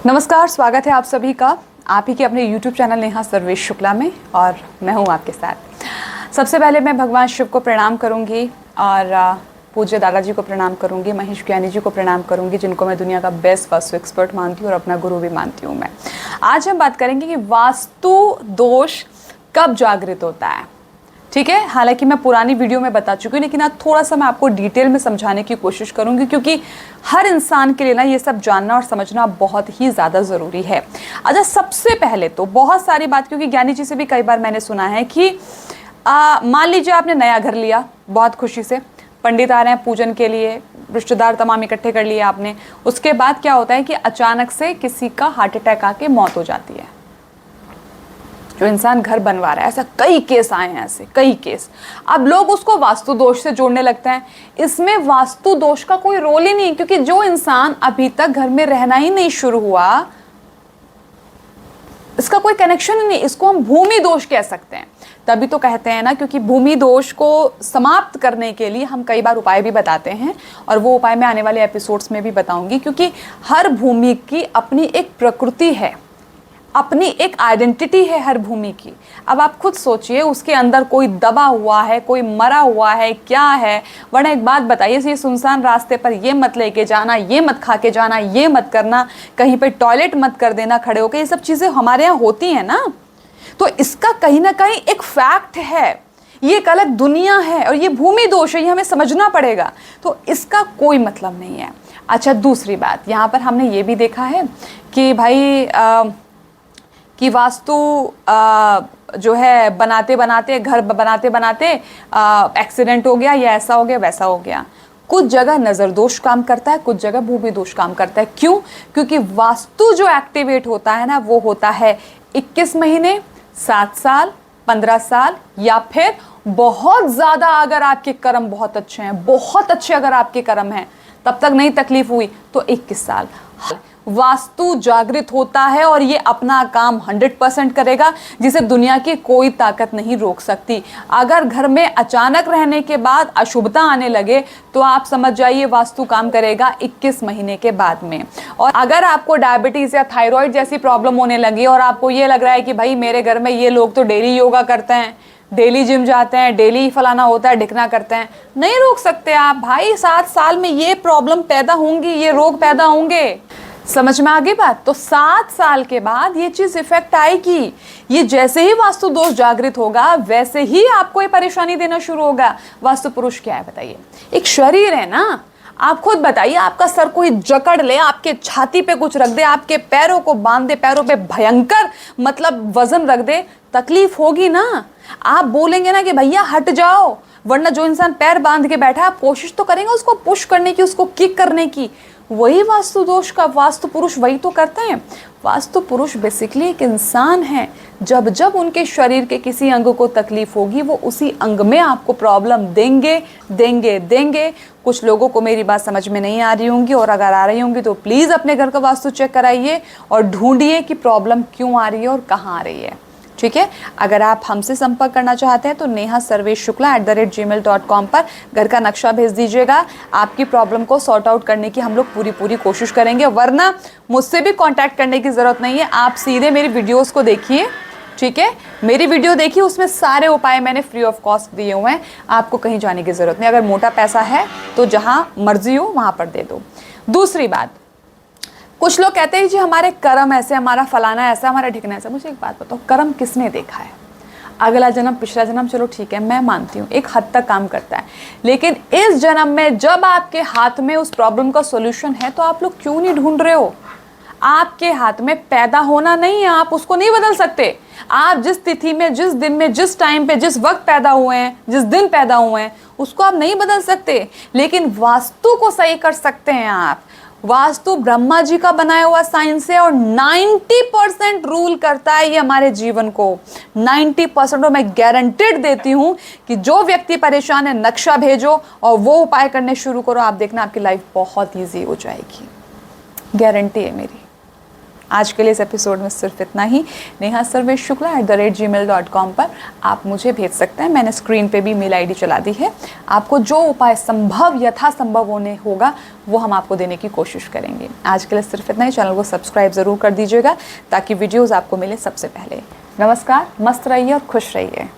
नमस्कार, स्वागत है आप सभी का आप ही के अपने YouTube चैनल नेहा सर्वेश शुक्ला में और मैं हूँ आपके साथ। सबसे पहले मैं भगवान शिव को प्रणाम करूँगी और पूज्य दादाजी को प्रणाम करूँगी, महेश ज्ञानी जी को प्रणाम करूँगी, जिनको मैं दुनिया का बेस्ट वास्तु एक्सपर्ट मानती हूँ और अपना गुरु भी मानती हूँ। मैं आज हम बात करेंगे कि वास्तु दोष कब जागृत होता है। ठीक है, हालांकि मैं पुरानी वीडियो में बता चुकी हूँ, लेकिन आज थोड़ा सा मैं आपको डिटेल में समझाने की कोशिश करूँगी, क्योंकि हर इंसान के लिए ना ये सब जानना और समझना बहुत ही ज़्यादा ज़रूरी है। अच्छा, सबसे पहले तो बहुत सारी बात, क्योंकि ज्ञानी जी से भी कई बार मैंने सुना है कि मान लीजिए आपने नया घर लिया, बहुत खुशी से पंडित आ रहे हैं पूजन के लिए, रिश्तेदार तमाम इकट्ठे कर लिए आपने, उसके बाद क्या होता है कि अचानक से किसी का हार्ट अटैक आके मौत हो जाती है। जो इंसान घर बनवा रहा है, ऐसा कई केस आए हैं, ऐसे कई केस। अब लोग उसको वास्तु दोष से जोड़ने लगते हैं। इसमें वास्तु दोष का कोई रोल ही नहीं, क्योंकि जो इंसान अभी तक घर में रहना ही नहीं शुरू हुआ, इसका कोई कनेक्शन ही नहीं। इसको हम भूमि दोष कह सकते हैं। तभी तो कहते हैं ना, क्योंकि भूमि दोष को समाप्त करने के लिए हम कई बार उपाय भी बताते हैं, और वो उपाय मैं आने वाले एपिसोड्स में भी बताऊंगी, क्योंकि हर भूमि की अपनी एक प्रकृति है, अपनी एक आइडेंटिटी है हर भूमि की। अब आप खुद सोचिए, उसके अंदर कोई दबा हुआ है, कोई मरा हुआ है, क्या है। वरना एक बात बताइए, ये सुनसान रास्ते पर ये मत लेके जाना, ये मत खा के जाना, ये मत करना, कहीं पे टॉयलेट मत कर देना खड़े होके, ये सब चीज़ें हमारे यहाँ होती हैं ना। तो इसका कहीं ना कहीं एक फैक्ट है, ये एक अलग दुनिया है और ये भूमि दोष है, ये हमें समझना पड़ेगा। तो इसका कोई मतलब नहीं है। अच्छा, दूसरी बात, यहाँ पर हमने ये भी देखा है कि भाई कि वास्तु जो है बनाते बनाते, घर बनाते बनाते एक्सीडेंट हो गया, या ऐसा हो गया, वैसा हो गया। कुछ जगह नज़र दोष काम करता है, कुछ जगह भूमि दोष काम करता है। क्यों? क्योंकि वास्तु जो एक्टिवेट होता है ना, वो होता है 21 महीने, 7 साल, 15 साल, या फिर बहुत ज़्यादा अगर आपके कर्म बहुत अच्छे हैं, बहुत अच्छे अगर आपके कर्म हैं, तब तक नहीं तकलीफ हुई तो 21 साल वास्तु जागृत होता है, और ये अपना काम 100% करेगा, जिसे दुनिया की कोई ताकत नहीं रोक सकती। अगर घर में अचानक रहने के बाद अशुभता आने लगे तो आप समझ जाइए वास्तु काम करेगा 21 महीने के बाद में। और अगर आपको डायबिटीज़ या थायराइड जैसी प्रॉब्लम होने लगी और आपको ये लग रहा है कि भाई मेरे घर में ये लोग तो डेली योगा करते हैं, डेली जिम जाते हैं, डेली फलाना होता है, ढिकना करते हैं, नहीं रोक सकते आप भाई। 7 साल में ये प्रॉब्लम पैदा होंगी, ये रोग पैदा होंगे। समझ में आ गई बात? तो 7 साल के बाद ये चीज इफेक्ट आएगी। ये जैसे ही वास्तु दोष जागृत होगा, वैसे ही आपको ये परेशानी देना शुरू होगा। वास्तु पुरुष क्या है बताइए? एक शरीर है ना। आप खुद बताइए, आपका सर कोई जकड़ ले, आपके छाती पे कुछ रख दे, आपके पैरों को बांध दे, पैरों पे भयंकर मतलब वजन रख दे, तकलीफ होगी ना। आप बोलेंगे ना कि भैया हट जाओ, वरना जो इंसान पैर बांध के बैठा है, आप कोशिश तो करेंगे उसको पुश करने की, उसको किक करने की। वही वास्तु दोष का वास्तु पुरुष वही तो करते हैं। वास्तु पुरुष बेसिकली एक इंसान है। जब जब उनके शरीर के किसी अंग को तकलीफ होगी, वो उसी अंग में आपको प्रॉब्लम देंगे देंगे देंगे। कुछ लोगों को मेरी बात समझ में नहीं आ रही होंगी, और अगर आ रही होंगी तो प्लीज़ अपने घर का वास्तु चेक कराइए और ढूंढिए कि प्रॉब्लम क्यों आ रही है और कहाँ आ रही है। ठीक है, अगर आप हमसे संपर्क करना चाहते हैं तो नेहा सर्वेश शुक्ला @gmail.com पर घर का नक्शा भेज दीजिएगा। आपकी प्रॉब्लम को सॉर्ट आउट करने की हम लोग पूरी कोशिश करेंगे, वरना मुझसे भी कांटेक्ट करने की ज़रूरत नहीं है। आप सीधे मेरी वीडियोस को देखिए। ठीक है, मेरी वीडियो देखिए, उसमें सारे उपाय मैंने फ्री ऑफ कॉस्ट दिए हुए हैं, आपको कहीं जाने की ज़रूरत नहीं। अगर मोटा पैसा है तो जहाँ मर्जी हो वहाँ पर दे दो। दूसरी बात, कुछ लोग कहते हैं जी हमारे कर्म ऐसे, हमारा फलाना ऐसा, हमारा ढिकना ऐसा। मुझे एक बात बताओ, कर्म किसने देखा है? अगला जन्म, पिछला जन्म, चलो ठीक है, मैं मानती हूँ एक हद तक काम करता है, लेकिन इस जन्म में जब आपके हाथ में उस प्रॉब्लम का सॉल्यूशन है, तो आप लोग क्यों नहीं ढूंढ रहे हो? आपके हाथ में पैदा होना नहीं है, आप उसको नहीं बदल सकते। आप जिस तिथि में, जिस दिन में, जिस टाइम पे, जिस वक्त पैदा हुए हैं, जिस दिन पैदा हुए हैं, उसको आप नहीं बदल सकते, लेकिन वास्तु को सही कर सकते हैं आप। वास्तु ब्रह्मा जी का बनाया हुआ साइंस है, और 90% रूल करता है ये हमारे जीवन को। 90%, और मैं गारंटेड देती हूँ कि जो व्यक्ति परेशान है, नक्शा भेजो और वो उपाय करने शुरू करो, आप देखना आपकी लाइफ बहुत ईजी हो जाएगी। गारंटी है मेरी। आज के लिए इस एपिसोड में सिर्फ इतना ही। नेहा सर्वेश शुक्ला @gmail.com पर आप मुझे भेज सकते हैं। मैंने स्क्रीन पे भी मेल आईडी चला दी है। आपको जो उपाय संभव यथासंभव होने होगा वो हम आपको देने की कोशिश करेंगे। आज के लिए सिर्फ इतना ही। चैनल को सब्सक्राइब ज़रूर कर दीजिएगा ताकि वीडियोज़ आपको मिले सबसे पहले। नमस्कार, मस्त रहिए और खुश रहिए।